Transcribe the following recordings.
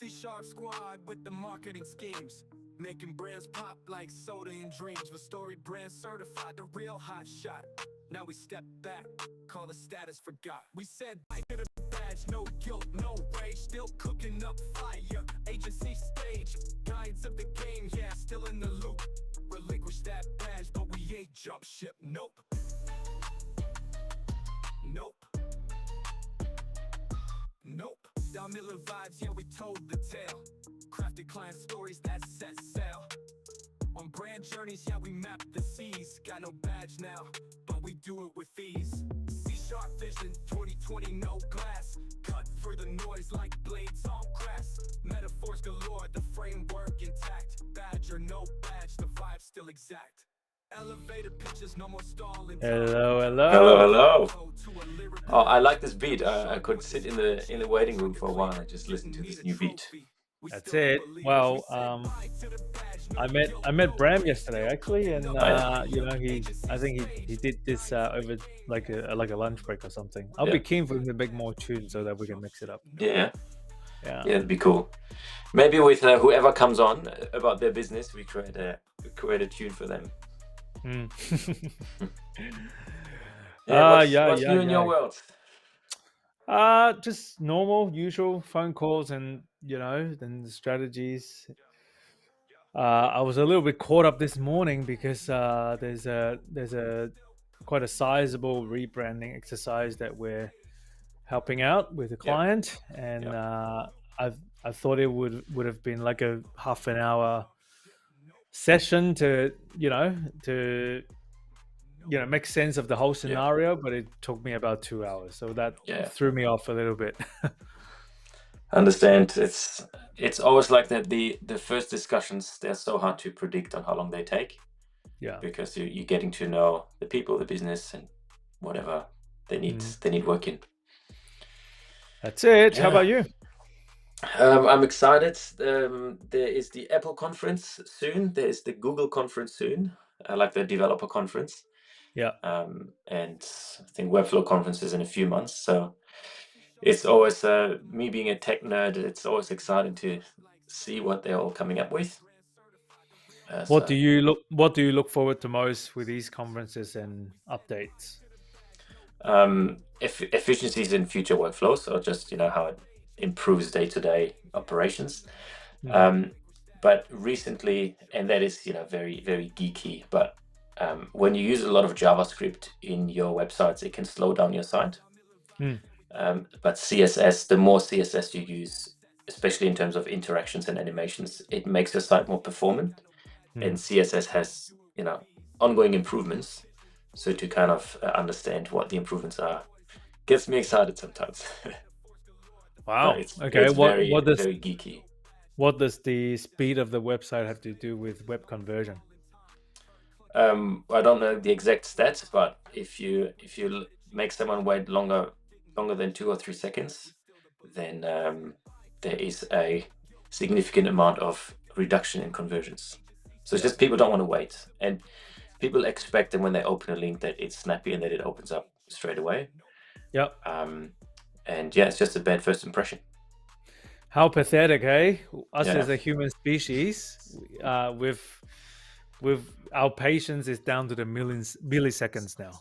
C-Sharp squad with the marketing schemes, making brands pop like soda and dreams. With StoryBrand certified, the real hot shot. Now we step back, call the status forgot. We said I did a badge, no guilt, no rage. Still cooking up fire, agency stage. Guides of the game, yeah, still in the loop. Relinquish that badge, but we ain't jump ship, nope. Nope. Nope. Down Miller vibes, yeah, we told the tale. Crafted client stories that set sail. On brand journeys, yeah, we mapped the seas. Got no badge now, but we do it with ease. C-Sharp vision, 2020, no glass. Cut through the noise like blades on grass. Metaphors galore, the framework intact. Badge or no badge, the vibe's still exact. Elevator pitches, no more stalling. Hello. Hello. Oh, I like this beat. I could sit in the waiting room for a while and just listen to this new beat. That's it. Well, I met Bram yesterday actually, and I think he did this over like a lunch break or something. I'll be keen for him to make more tunes so that we can mix it up. Yeah, it'd be cool. Maybe with whoever comes on about their business, we create a tune for them. What's new in your world? Just normal, usual phone calls, and then the strategies. I was a little bit caught up this morning because there's a quite a sizable rebranding exercise that we're helping out with a client, and I thought it would have been like a half an hour session to make sense of the whole scenario, but it took me about 2 hours, so that threw me off a little bit. Understand. It's always like that. The first discussions, they're so hard to predict on how long they take. Yeah, because you're getting to know the people, the business, and whatever they need work in. That's it. How about you? I'm excited. There is the Apple conference soon. There is the Google conference soon. I like the developer conference. Yeah. And I think Webflow conference is in a few months. So it's always me being a tech nerd. It's always exciting to see what they're all coming up with. What do you look forward to most with these conferences and updates? Efficiencies in future workflows, or just how it improves day-to-day operations. But recently, and that is very, very geeky, but when you use a lot of JavaScript in your websites, it can slow down your site. But CSS, the more CSS you use, especially in terms of interactions and animations, it makes your site more performant. And CSS has ongoing improvements. So to kind of understand what the improvements are gets me excited sometimes. Wow. Okay. It's very geeky. What does the speed of the website have to do with web conversion? I don't know the exact stats, but if you make someone wait longer than 2 or 3 seconds, then there is a significant amount of reduction in conversions. So it's just people don't want to wait, and people expect that when they open a link that it's snappy and that it opens up straight away. Yep. And it's just a bad first impression. How pathetic, hey? Us as a human species, with our patience is down to the milliseconds now.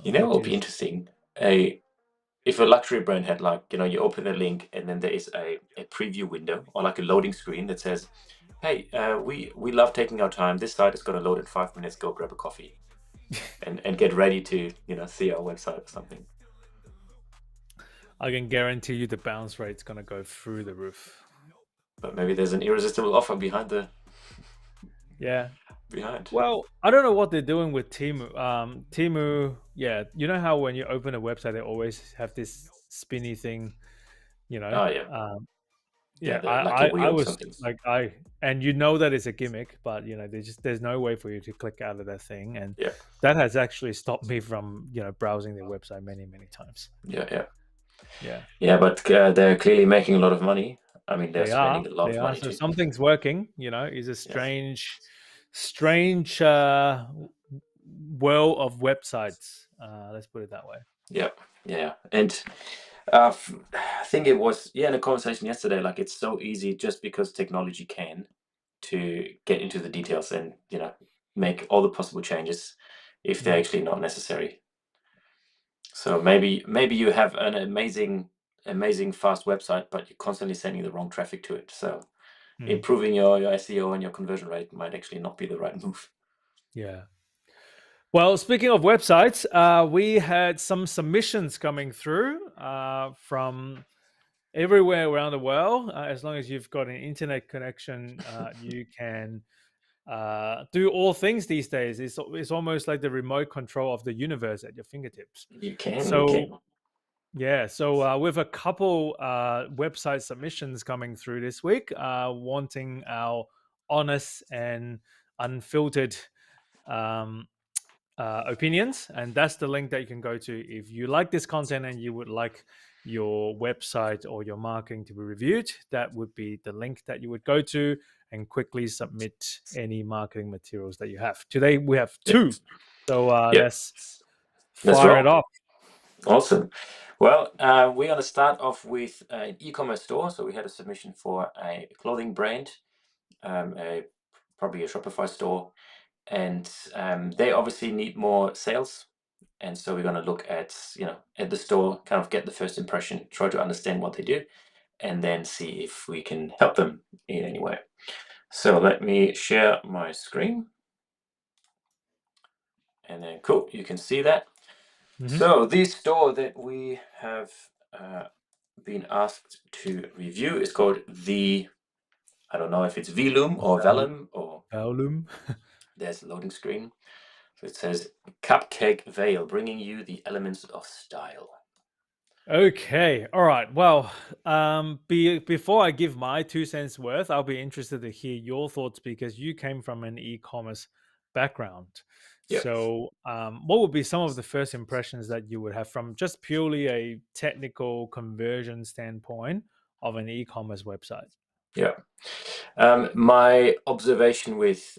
It will be interesting. If a luxury brand had you open a link and then there is a preview window or like a loading screen that says, hey, we love taking our time. This site is going to load in 5 minutes. Go grab a coffee and get ready to see our website or something. I can guarantee you the bounce rate's going to go through the roof. But maybe there's an irresistible offer behind behind. Well, I don't know what they're doing with Temu. Temu, you know how when you open a website, they always have this spinny thing, Oh, yeah. I was like, and that it's a gimmick, but there's no way for you to click out of that thing, and that has actually stopped me from browsing their website many times. Yeah, but they're clearly making a lot of money. I mean, they're spending a lot of money. So something's working. It's a strange world of websites. Let's put it that way. Yeah. And I think it was, yeah, in a conversation yesterday, like it's so easy just because technology can to get into the details and, make all the possible changes if they're actually not necessary. So maybe you have an amazing fast website, but you're constantly sending the wrong traffic to it. So Mm. improving your SEO and your conversion rate might actually not be the right move. Yeah. Well, speaking of websites, we had some submissions coming through from everywhere around the world. As long as you've got an internet connection, you can do all things these days. It's almost like the remote control of the universe at your fingertips. You So can. yeah, so with a couple website submissions coming through this week, wanting our honest and unfiltered um, opinions, and that's the link that you can go to if you like this content and you would like your website or your marketing to be reviewed. That would be the link that you would go to and quickly submit any marketing materials that you have. Today we have Yep. two, so Yep. let's Let's fire it roll. off. Awesome. Well, we're going to start off with an e-commerce store. So we had a submission for a clothing brand, probably a Shopify store, and they obviously need more sales. And so we're going to look at, at the store, kind of get the first impression, try to understand what they do, and then see if we can help them in any way. So let me share my screen. And then, cool, you can see that. Mm-hmm. So this store that we have been asked to review is called I don't know if it's Velum or Velum, or Volume. there's a loading screen. So it says Cupcake Veil, bringing you the elements of style. Okay. All right. Well, before I give my 2 cents worth, I'll be interested to hear your thoughts because you came from an e-commerce background. Yeah. So, what would be some of the first impressions that you would have from just purely a technical conversion standpoint of an e-commerce website? Yeah. My observation with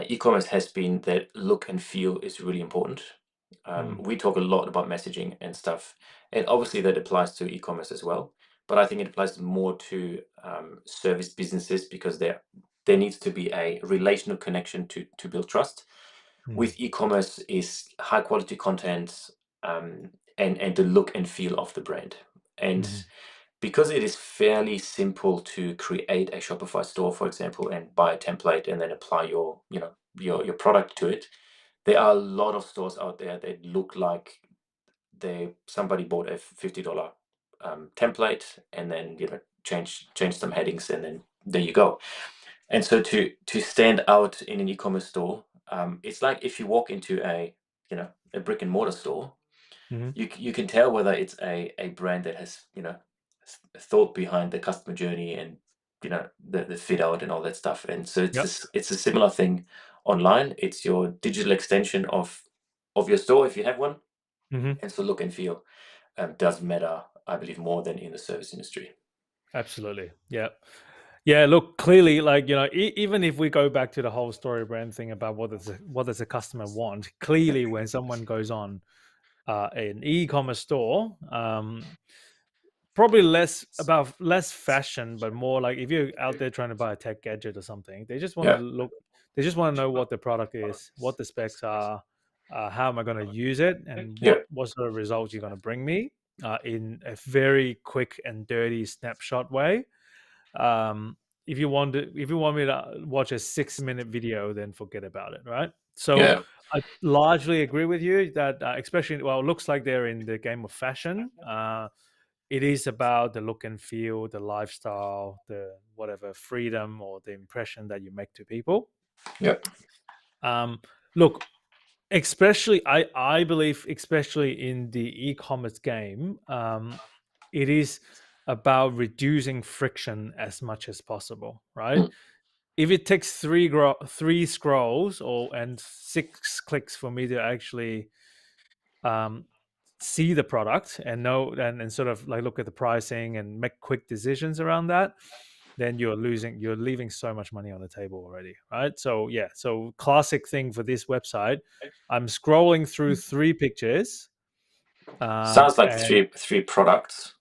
e-commerce has been that look and feel is really important. Mm, We talk a lot about messaging and stuff, and obviously that applies to e-commerce as well. But I think it applies more to service businesses because there needs to be a relational connection to build trust. mm, With e-commerce is high quality content, and the look and feel of the brand. And mhm, because it is fairly simple to create a Shopify store, for example, and buy a template and then apply your product to it, there are a lot of stores out there that look like somebody bought a $50 template and then change some headings, and then there you go. And so to stand out in an e-commerce store, it's like if you walk into a brick and mortar store, mhm. you can tell whether it's a brand that has thought behind the customer journey and the fit out and all that stuff. And so Yep. it's a similar thing online. It's your digital extension of your store if you have one. Mhm. And so look and feel does matter, I believe, more than in the service industry. Absolutely. Yeah. Yeah, look, clearly, like even if we go back to the whole story brand thing about what does a customer want, clearly, when someone goes on an e-commerce store, probably less fashion, but more like if you're out there trying to buy a tech gadget or something, they just want to Yeah, look, they just want to know what the product is, what the specs are, how am I going to use it, and yeah, what sort of results you're going to bring me in a very quick and dirty snapshot way. um if you want me to watch a 6 minute video, then forget about it, right? So yeah, I largely agree with you that especially, well, it looks like they're in the game of fashion. It is about the look and feel, the lifestyle, the whatever freedom or the impression that you make to people. yeah, um Look, especially I believe, especially in the e-commerce game, it is about reducing friction as much as possible, right? mm, If it takes three scrolls or and 6 clicks for me to actually um, see the product and know and sort of like look at the pricing and make quick decisions around that, then you're leaving so much money on the table already, right? So yeah, so classic thing for this website, I'm scrolling through 3 pictures, Sounds like And three products.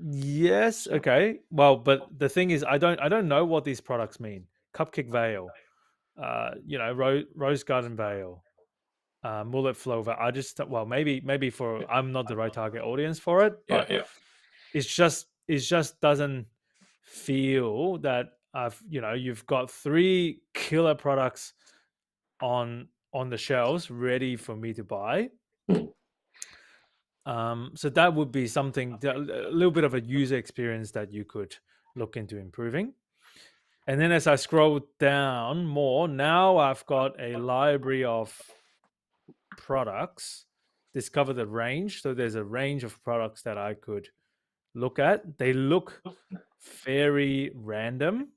yes, okay. Well, but the thing is, I don't know what these products mean. Cupcake veil, rose garden veil, mullet flow veil. I just well, maybe for I'm not the right target audience for it, Yeah, but yeah. it just doesn't feel that you've got three killer products on the shelves ready for me to buy. Mm. So that would be something, a little bit of a user experience that you could look into improving. And then as I scroll down more, now I've got a library of products, discover the range. So there's a range of products that I could look at. They look very random,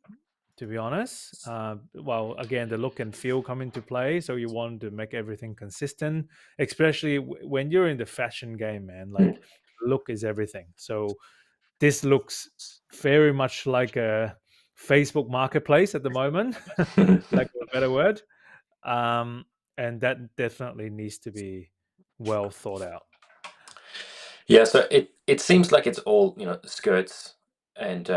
to be honest. Well, again, the look and feel come into play. So you want to make everything consistent, especially when you're in the fashion game, man. Mm. Like, look is everything. So this looks very much like a Facebook marketplace at the moment, lack of a better word. Um, and that definitely needs to be well thought out. Yeah, so it seems like it's all, skirts, and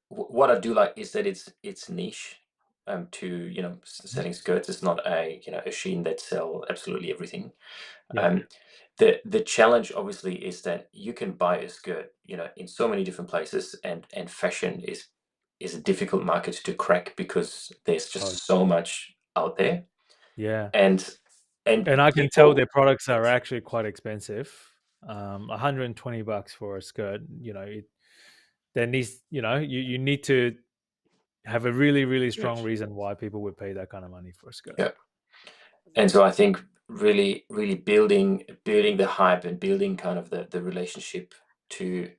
what I do like is that it's niche, to, Mhm. selling skirts. It's not a Shein that sell absolutely everything. Yeah. Um, the challenge obviously is that you can buy a skirt, in so many different places, and fashion is a difficult market to crack because there's Oh, just so much out there, yeah. and And I can tell people. their products are actually quite expensive. $120 for a skirt. There needs, you need to have a really, really strong reason why people would pay that kind of money for a skirt. Yeah. And so I think really, really building the hype and building kind of the relationship to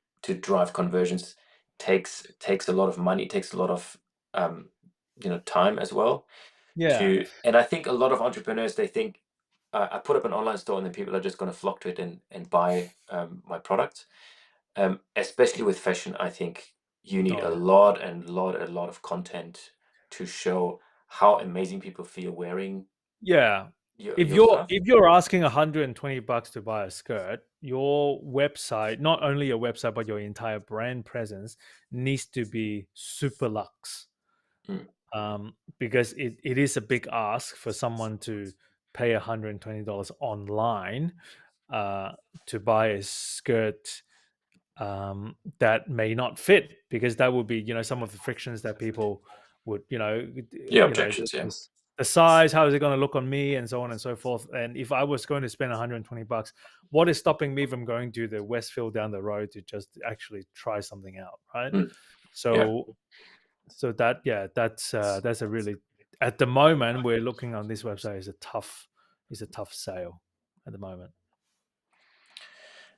drive conversions takes a lot of money, takes a lot of time as well. Yeah. And I think a lot of entrepreneurs, they think, I put up an online store and then people are just going to flock to it and buy my product. Especially with fashion, I think you need Oh, a yeah. lot of content to show how amazing people feel wearing Yeah. If your you're stuff. if you're asking $120 to buy a skirt, your website, not only your website but your entire brand presence needs to be super luxe. Mm. Because it is a big ask for someone to pay $120 online uh, to buy a skirt that may not fit, because that would be some of the frictions that people would Yeah, objections. Yeah. the size, how is it going to look on me, and so on and so forth. And if I was going to spend $120, what is stopping me from going to the Westfield down the road to just actually try something out, right? Mm. Yeah. So that's a really, at the moment we're looking on this website, is a tough sale at the moment.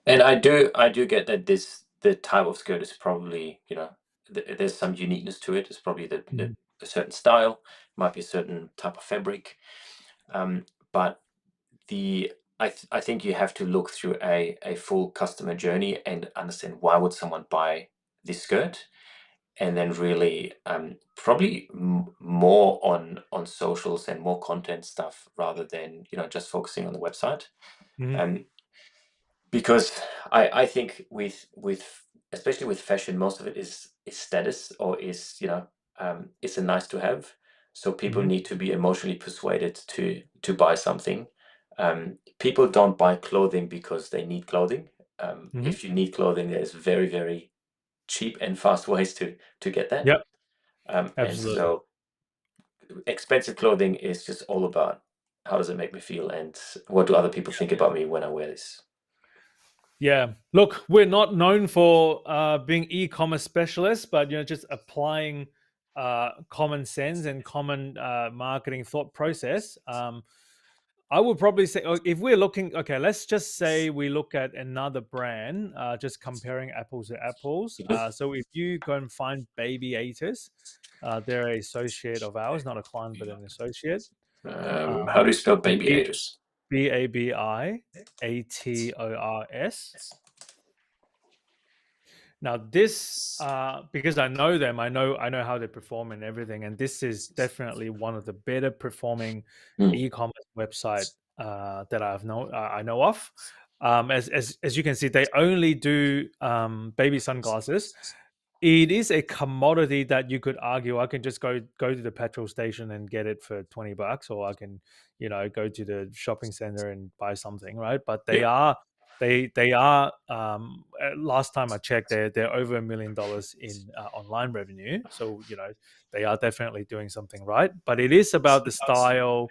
And I do get that the type of skirt is probably, there's some uniqueness to it. It's probably Mhm. a certain style, might be a certain type of fabric. But I think you have to look through a full customer journey and understand why would someone buy this skirt, and then really, probably more on socials and more content stuff rather than just focusing on the website. Mhm. Um, because I think with especially with fashion, most of it is status, or is, it's a nice to have. So people Mhm. need to be emotionally persuaded to buy something. People don't buy clothing because they need clothing. Mhm. If you need clothing, there's very, very cheap and fast ways to get that. Yep. And Absolutely. so expensive clothing is just all about how does it make me feel, and what do other people think about me when I wear this. Yeah. Look, we're not known for being e-commerce specialists, but just applying common sense and common marketing thought process. I would probably say, if we're looking, okay, let's just say we look at another brand, just comparing apples to apples. So if you go and find Baby Aters, they're an associate of ours, not a client, but an associate. How do you spell So baby haters? BABIATORS. Now this, because I know them, I know how they perform and everything, and this is definitely one of the better performing Mm. e-commerce website that I know of. As you can see, they only do baby sunglasses. It is a commodity that you could argue I can just go to the petrol station and get it for $20, or I can, go to the shopping center and buy something, right? But Yeah. they are last time I checked, they're over $1 million in online revenue. So they are definitely doing something right. But it is about the style.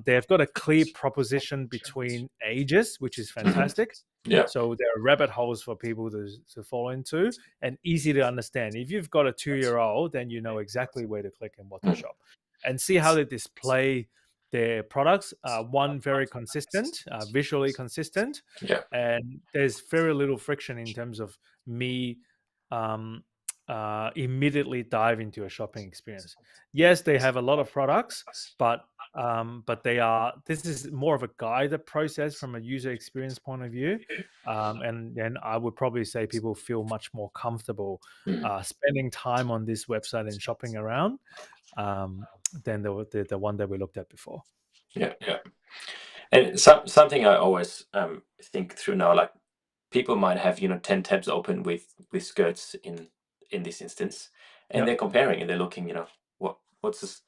They've got a clear proposition between ages, which is Hmm. fantastic. Yeah. So there are rabbit holes for people to fall into, and easy to understand. If you've got a 2-year-old, then you know exactly where to click and what to Mm. shop, and see how they display their products. One, very consistent, visually consistent, Yeah. and there's very little friction in terms of me um, immediately dive into a shopping experience. Yes, they have a lot of products, but they are. This is more of a guided process from a user experience point of view, and then I would probably say people feel much more comfortable Mm. spending time on this website and shopping around um, than the one that we looked at before. Yeah. Yeah. And something I always think through now, like people might have 10 tabs open with skirts in this instance, and Yeah. they're comparing and they're looking, what's this,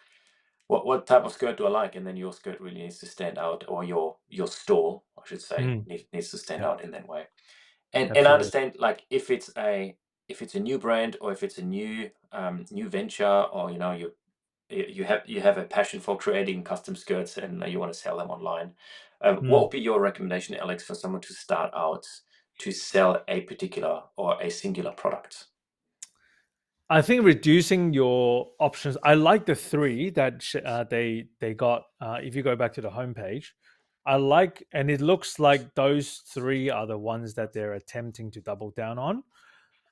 what type of skirt do I like, and then your skirt really needs to stand out, or your store, I should say, Mm, needs to stand yeah. out in that way. And I Absolutely. understand, like, if it's a new brand, or if it's a new venture, or you have a passion for creating custom skirts, and you want to sell them online. What Mm. would be your recommendation, Alex, for someone to start out to sell a particular or a singular product? I think reducing your options. I like the three that they got. If you go back to the homepage, I like, and it looks like those three are the ones that they're attempting to double down on.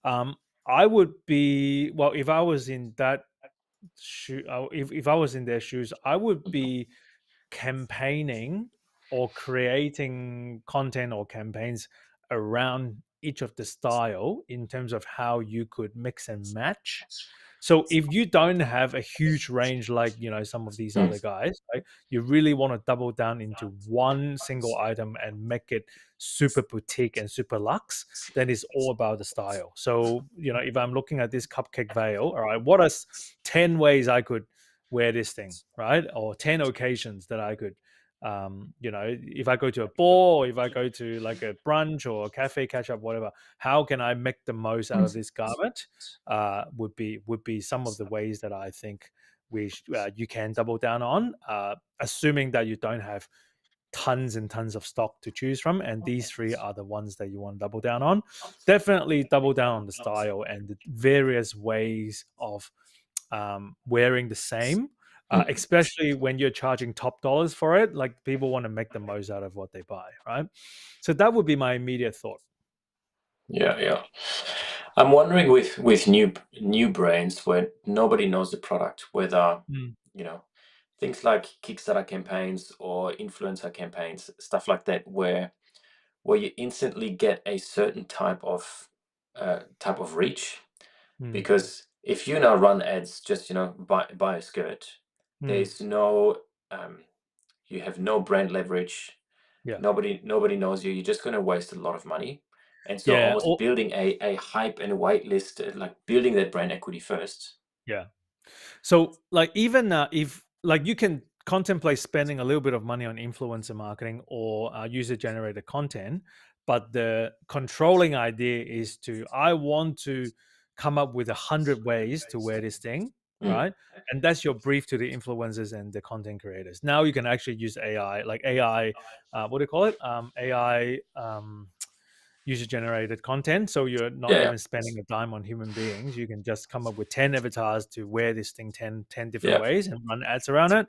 Um, I would be, well, if I was in that shoe, if I was in their shoes, I would be campaigning or creating content or campaigns around each of the style in terms of how you could mix and match. So if you don't have a huge range like some of these Mm. other guys, right, you really want to double down into one single item and make it super boutique and super luxe, then it's all about the style. So if I'm looking at this cupcake veil, all right, what are 10 ways I could wear this thing, right? Or 10 occasions that I could, if I go to a ball, or if I go to like a brunch or a cafe catch up, whatever, how can I make the most out of this garment? Would be some of the ways that I think you can double down on, assuming that you don't have tons and tons of stock to choose from, and these three are the ones that you want to double down on. Definitely double down on the style and the various ways of wearing the same, Mm. especially when you're charging top dollars for it. Like, people want to make the most out of what they buy, right? So that would be my immediate thought. Yeah, yeah. I'm wondering, with new brands where nobody knows the product, whether Mm, you know things like Kickstarter campaigns or influencer campaigns, stuff like that, where you instantly get a certain type of reach. mm, Because if you now run ads, just buy a skirt, mm. there's no you have no brand leverage. Yeah, Nobody knows you. You're just going to waste a lot of money. And so yeah, almost building a hype and a wait list, like building that brand equity first. yeah. So, like, even if, like, you can contemplate spending a little bit of money on influencer marketing or user generated content, but the controlling idea is I want to come up with 100 ways to wear this thing, Mm. right? And that's your brief to the influencers and the content creators. Now you can actually use AI, like AI, what do you call it? AI. User generated content. So you're not Yeah, even spending a dime on human beings. You can just come up with 10 avatars to wear this thing 10 different yeah. ways and run ads around it.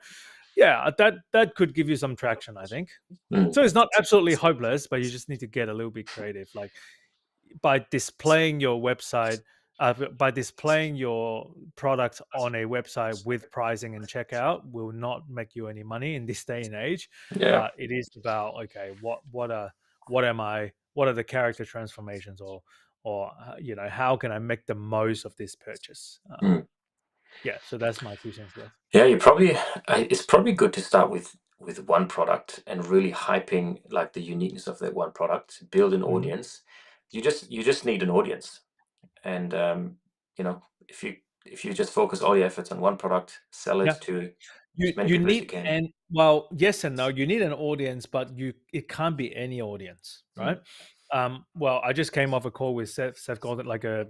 Yeah, that could give you some traction, I think. Mm. So it's not absolutely hopeless, but you just need to get a little bit creative. Like, by displaying your website, by displaying your product on a website with pricing and checkout will not make you any money in this day and age. Yeah. It is about, okay, what are the character transformations, or how can I make the most of this purchase? Mm. Yeah, so that's my 2 cents worth. Yeah, it's probably good to start with with one product and really hyping like the uniqueness of that one product, build an Mhm. audience. You just need an audience, and if you just focus all your efforts on one product, sell it Yeah. to You as many you people as you need can. and well, yes and no. You need an audience, but it can't be any audience, Mm, right? Well, I just came off a call with Seth Golden, like a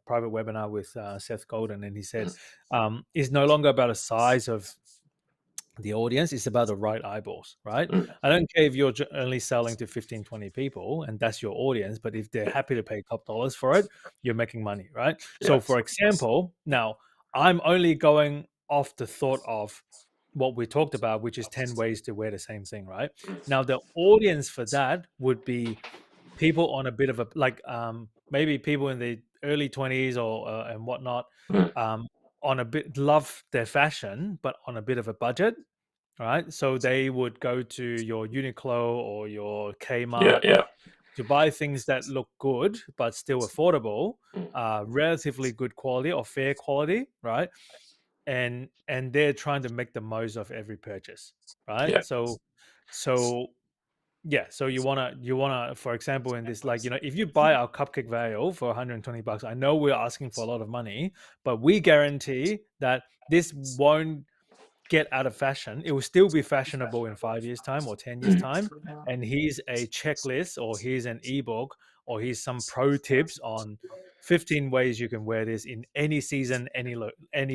private webinar with Seth Golden, and he said, mm, it's no longer about a size of the audience, is about the right eyeballs, right? mm, I don't care if you're only selling to 15, 20 people and that's your audience, but if they're yeah, happy to pay top dollars for it, you're making money, right? yeah, So for example, now I'm only going off the thought of what we talked about, which is 10 ways to wear the same thing, right? mm, Now the audience for that would be people on a bit of a like maybe people in the early 20s or and whatnot, mm, um on a bit love their fashion but on a bit of a budget, right? So they would go to your Uniqlo or your yeah, Kmart yeah, to buy things that look good but still affordable, mm, relatively good quality or fair quality, right? And they're trying to make the most of every purchase, right? yeah, So yeah, so you wanna, for example, in this, like, if you buy our cupcake veil for $120, I know we're asking for a lot of money, but we guarantee that this won't get out of fashion. It will still be fashionable in 5 years' time or 10 years' mm, time. And here's a checklist, or here's an ebook, or here's some pro tips on 15 ways you can wear this in any season, any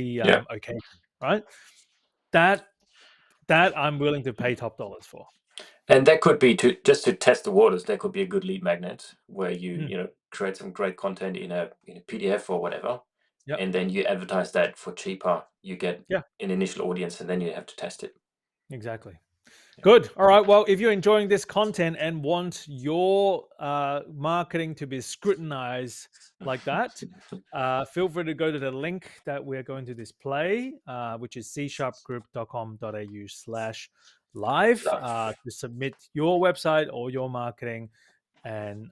yeah. occasion, right? That that I'm willing to pay top dollars for. And that could be to just to test the waters. That could be a good lead magnet where you Mm, you know create some great content in a PDF or whatever, yep. and then you advertise that for cheaper. You get Yeah. an initial audience, and then you have to test it. Exactly. Yeah. Good. All right. Well, if you're enjoying this content and want your marketing to be scrutinized like that, feel free to go to the link that we're going to display, which is c-group.com.au/live, to submit your website or your marketing. And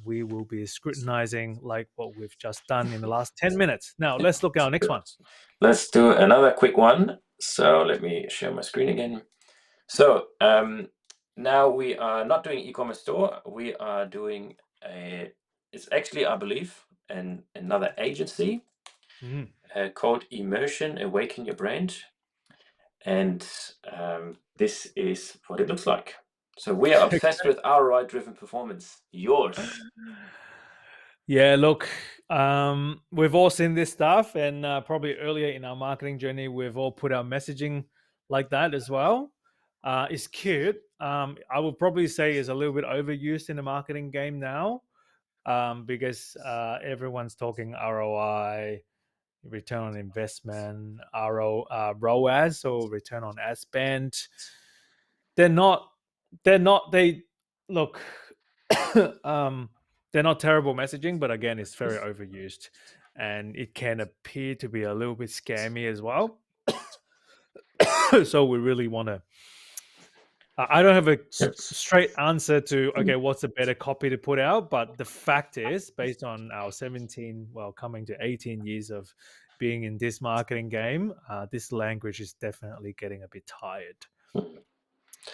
we will be scrutinizing like what we've just done in the last 10 minutes. Now, let's look at our next one. Let's do another quick one. So let me share my screen again. So now we are not doing e-commerce store. We are doing it's actually, I believe, another agency Mhm. called Immersion Awaken Your Brand. And this is what it looks like. So we are obsessed with ROI-driven performance. Yours. Yeah, look, we've all seen this stuff, and probably earlier in our marketing journey, we've all put our messaging like that as well. It's cute. I would probably say is a little bit overused in the marketing game now, because everyone's talking ROI, return on investment, ROAS, or return on ad spend. They're not. They're not. They look. um, they're not terrible messaging, but again, it's very overused, and it can appear to be a little bit scammy as well. So we really want to. I don't have a Yes. straight answer to Mm. okay, what's a better copy to put out, but the fact is, based on our 17, well, coming to 18 years of being in this marketing game, this language is definitely getting a bit tired.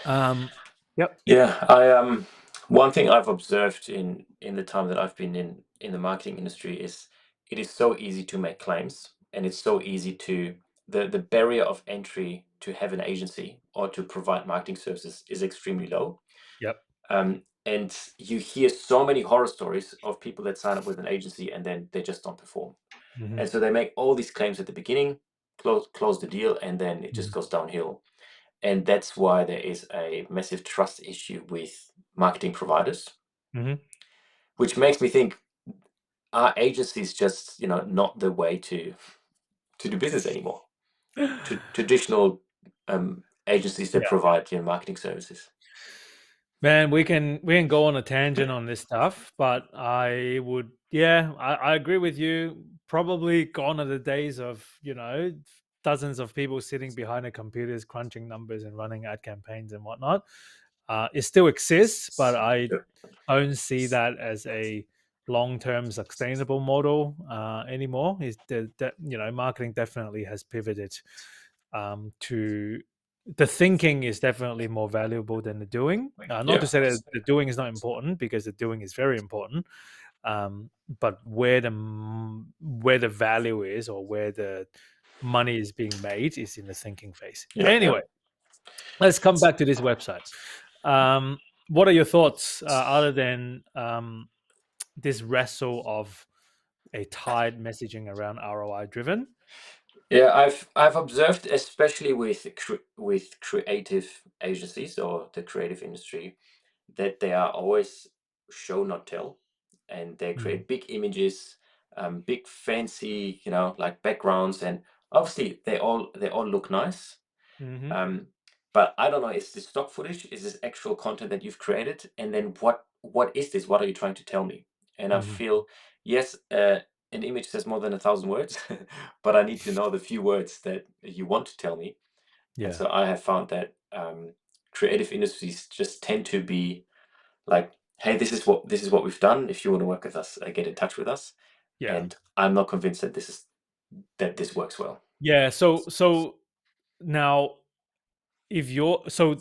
Um, yep. Yeah, I one thing I've observed in the time that I've been in the marketing industry is it is so easy to make claims, and it's so easy to the barrier of entry to have an agency or to provide marketing services is extremely low. Yep. And you hear so many horror stories of people that sign up with an agency and then they just don't perform. Hmm. And so they make all these claims at the beginning, close the deal, and then it just goes downhill. And that's why there is a massive trust issue with marketing providers, Hmm. which makes me think, are agencies just not the way to do business anymore? To traditional agencies that Yeah. provide marketing services. Man, we can go on a tangent on this stuff, but I agree with you. Probably gone are the days of, dozens of people sitting behind their computers crunching numbers and running ad campaigns and whatnot. It still exists, but I Yeah. don't see that as a long-term sustainable model anymore. Is that marketing definitely has pivoted to the thinking is definitely more valuable than the doing. Not to Yeah. say that the doing is not important, because the doing is very important. But where the value is, or where the money is being made, is in the thinking phase. Yeah. Yeah. Anyway, let's come back to this website. What are your thoughts, other than this wrestle of a tied messaging around ROI driven? Yeah, I've observed, especially with with creative agencies or the creative industry, that they are always show not tell, and they Mm-hmm. create big images, big fancy, like backgrounds, and obviously they all look nice. Mm-hmm. Um, but I don't know, is this stock footage? Is this actual content that you've created? And then what is this? What are you trying to tell me? And I Mm-hmm. feel, yes, an image says more than 1,000 words, but I need to know the few words that you want to tell me. And Yeah. so I have found that creative industries just tend to be like, hey, this is what we've done. If you want to work with us, get in touch with us. Yeah. And I'm not convinced that this works well. Yeah. So now, if you're so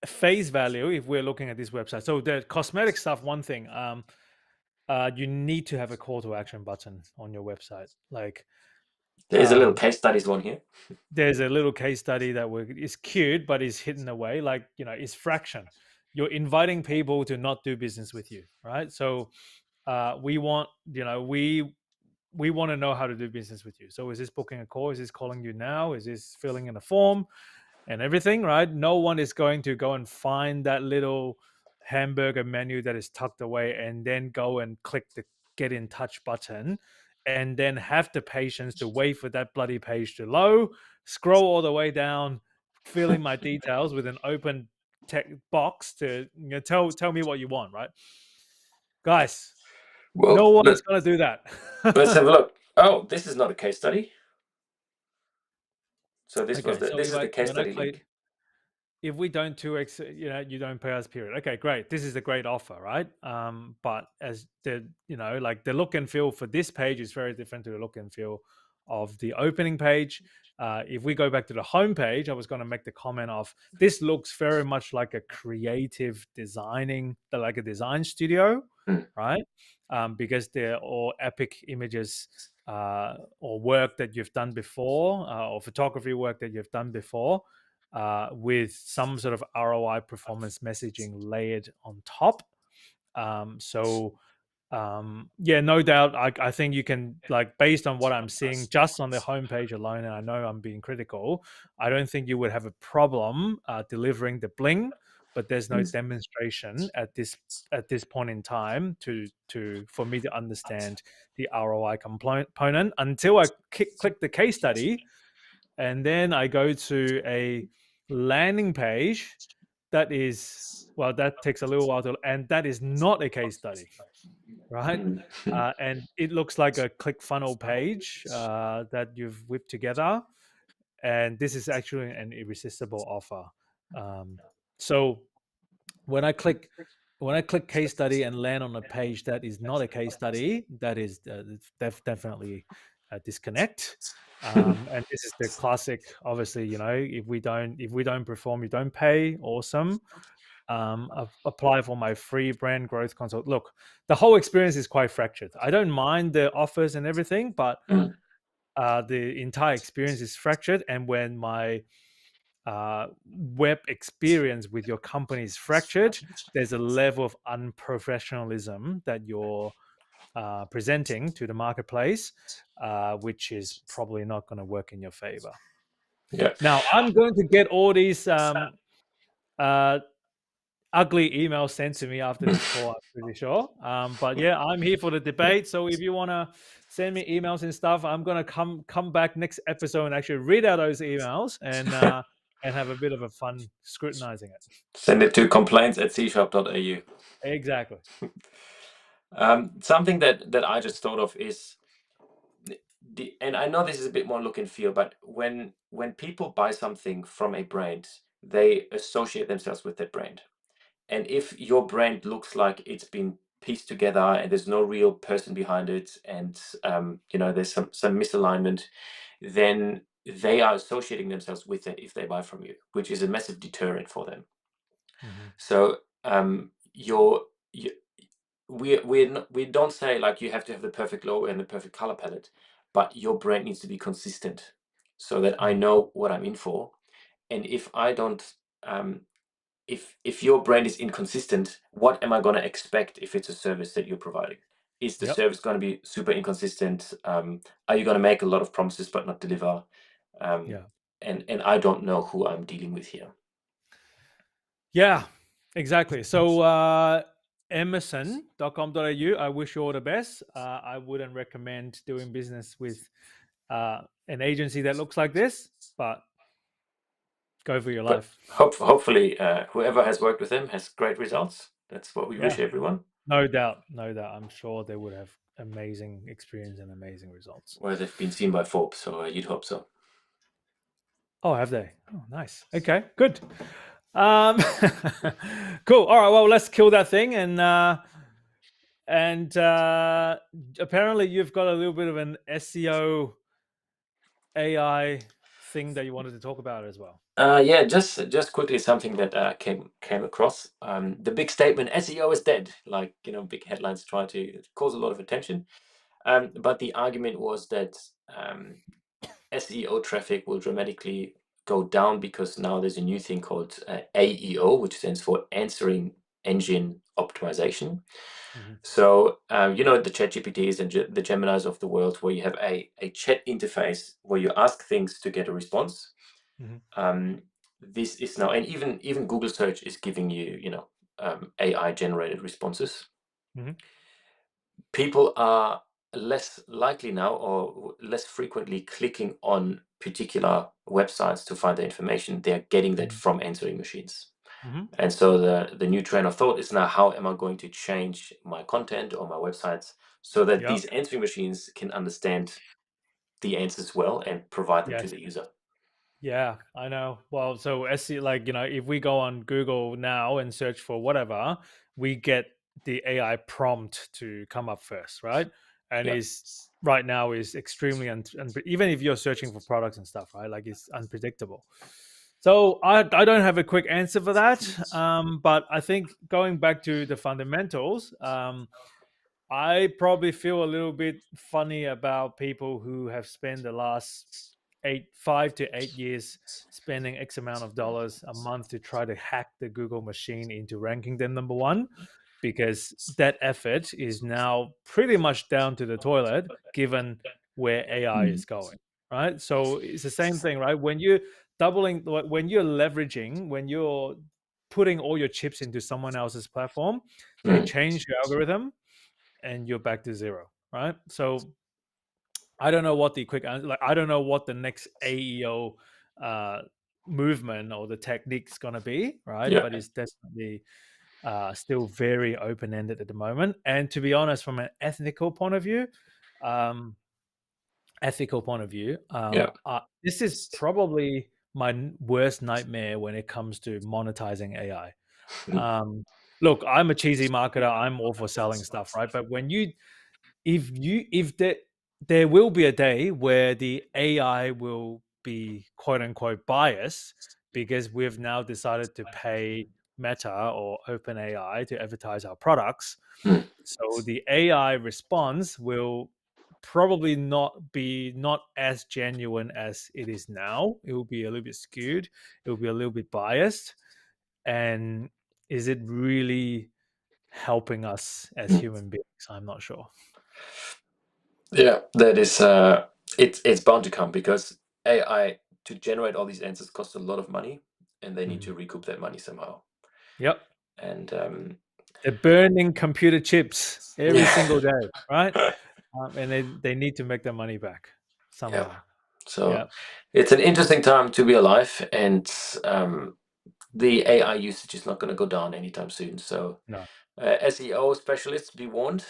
face value, if we're looking at this website, so the cosmetic stuff, one thing, you need to have a call to action button on your website. Like, There is a little case studies one here. there's a little case study that is cute, but is hidden away. Like, it's fraction. You're inviting people to not do business with you, right? So we want, we want to know how to do business with you. So is this booking a call? Is this calling you now? Is this filling in a form and everything, right? No one is going to go and find that little hamburger menu that is tucked away and then go and click the get in touch button and then have the patience to wait for that bloody page to load, scroll all the way down, fill in my details with an open box to, tell me what you want, right? Guys, no Well, one is going to do that. let's have a look. Oh, this is not a case study. So this was Okay, the so this is the case when I study click, link. if we don't 2x, you don't pay us, period. Okay, great, this is a great offer, right? But as the, like, the look and feel for this page is very different to the look and feel of the opening page. If we go back to the home page, I was going to make the comment of, this looks very much like a creative designing, like a design studio, Hmm. right? Because they're all epic images, or work that you've done before, or photography work that you've done before, with some sort of ROI performance messaging layered on top. So yeah, no doubt, I think you can, like, based on what I'm seeing just on the homepage alone, and I know I'm being critical, I don't think you would have a problem delivering the bling, but there's no demonstration at this point in time for me to understand the ROI component until I click the case study, and then I go to a landing page that is, well, that takes a little while to, and that is not a case study, right? Hmm. And it looks like a click funnel page that you've whipped together, and this is actually an irresistible offer. So when I click case study and land on a page that is not a case study, that is definitely a disconnect. And this is the classic, obviously, if we don't perform, you don't pay. Awesome. Apply for my free brand growth consult. Look, the whole experience is quite fractured. I don't mind the offers and everything, but Hmm. the entire experience is fractured. And when my web experience with your company is fractured, there's a level of unprofessionalism that you're presenting to the marketplace, which is probably not going to work in your favor. Yeah. Now, I'm going to get all these uh, ugly emails sent to me after this call, I'm pretty sure. But yeah, I'm here for the debate. So if you want to send me emails and stuff, I'm gonna come back next episode and actually read out those emails and have a bit of a fun scrutinizing it. Send it to complaints@csharp.au. Exactly. Something that I just thought of is and I know this is a bit more look and feel, but when people buy something from a brand, they associate themselves with that brand. And if your brand looks like it's been pieced together and there's no real person behind it, and there's some misalignment, then they are associating themselves with it if they buy from you, which is a massive deterrent for them. So you, we don't say like you have to have the perfect logo and the perfect color palette, but your brand needs to be consistent so that I know what I'm in for. And if I don't, if your brand is inconsistent, what am I going to expect if it's a service that you're providing? Is the Yep. service going to be super inconsistent? Are you going to make a lot of promises but not deliver? Yeah. And I don't know who I'm dealing with here. Yeah, exactly. So emerson.com.au, I wish you all the best. I wouldn't recommend doing business with an agency that looks like this, but go for your But life. hopefully, whoever has worked with them has great results. That's what we Yeah, wish everyone. no doubt. No doubt. I'm sure they would have amazing experience and amazing results. Well, they've been seen by Forbes, so you'd hope so. Oh, have they? Oh, nice. Okay, good. Um, cool. All right. Well, let's kill that thing. And apparently, you've got a little bit of an SEO AI thing that you wanted to talk about as well. Yeah, just quickly something that came across. The big statement SEO is dead. Like big headlines try to cause a lot of attention. But the argument was that SEO traffic will dramatically go down because now there's a new thing called AEO, which stands for Answering Engine Optimization. So the ChatGPTs and the Geminis of the world, where you have a chat interface where you ask things to get a response. This is now, and even Google search is giving you AI generated responses. People are less likely now or less frequently clicking on particular websites to find the information. They're getting that from answering machines. And so the new train of thought is now, how am I going to change my content or my websites so that Yep. these answering machines can understand the answers well and provide them to Yes. the user? Yeah, I know. Well, so SEO, like, if we go on Google now and search for whatever, we get the AI prompt to come up first, right? And Yeah. is right now is extremely even if you're searching for products and stuff, right? Like, it's unpredictable. So I don't have a quick answer for that. But I think going back to the fundamentals, I probably feel a little bit funny about people who have spent the last 5 to 8 years spending X amount of dollars a month to try to hack the Google machine into ranking them number one, because that effort is now pretty much down to the toilet given where AI is going, right? So it's the same thing, right? When you're leveraging, when you're putting all your chips into someone else's platform, they change your algorithm and you're back to zero, right? So I don't know what the quick answer, like I don't know what the next AEO movement or the technique's gonna be, right? Yeah. But it's definitely still very open ended at the moment. And to be honest, from an um, ethical point of view, Yeah. this is probably my worst nightmare when it comes to monetizing AI. Look, I'm a cheesy marketer. I'm all for selling stuff, right? But if there will be a day where the AI will be quote unquote biased because we've now decided to pay Meta or OpenAI to advertise our products. So the AI response will probably not as genuine as it is now. It will be a little bit skewed. It will be a little bit biased. And is it really helping us as human beings? I'm not sure. Yeah, that is it's bound to come because AI to generate all these answers costs a lot of money, and they need to recoup that money somehow. Yep. And They're burning computer chips every yeah, single day, right? And they need to make their money back yeah. somehow. So Yeah. it's an interesting time to be alive, and the AI usage is not going to go down anytime soon. So No. SEO specialists, be warned.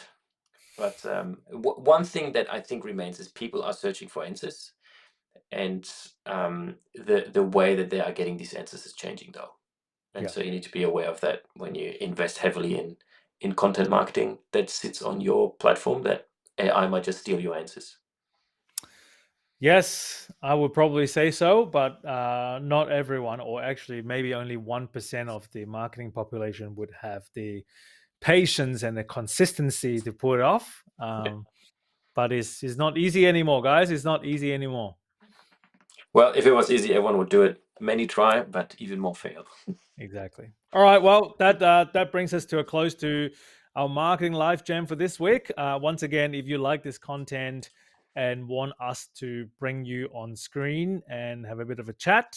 But one thing that I think remains is people are searching for answers, and the way that they are getting these answers is changing though. And Yeah. so you need to be aware of that when you invest heavily in content marketing that sits on your platform, that AI might just steal your answers. Yes, I would probably say so, but not everyone, or actually maybe only 1% of the marketing population would have the patience and the consistency to pull it off. But it's not easy anymore, guys. It's not easy anymore. Well, if it was easy, everyone would do it. Many try, but even more fail. Exactly. All right. Well, that brings us to a close to our marketing life jam for this week. Once again, if you like this content and want us to bring you on screen and have a bit of a chat,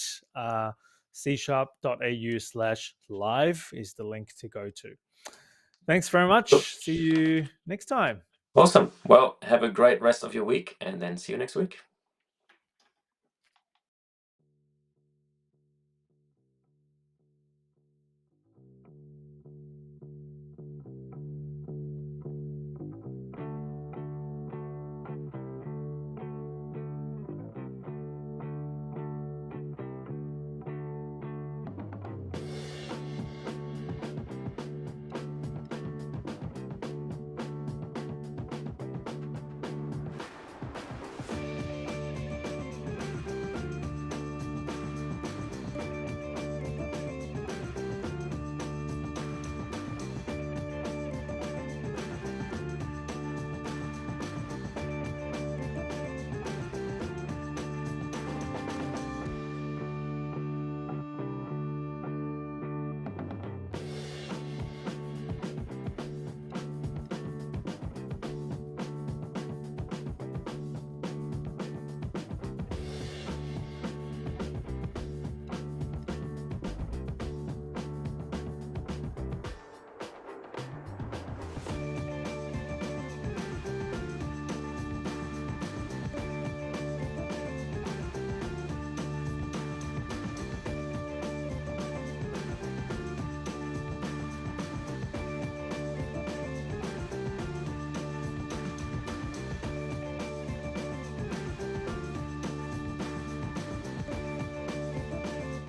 csharp.au/live is the link to go to. Thanks very Cool. much. See you next time. Awesome. Well, have a great rest of your week, and then see you next week.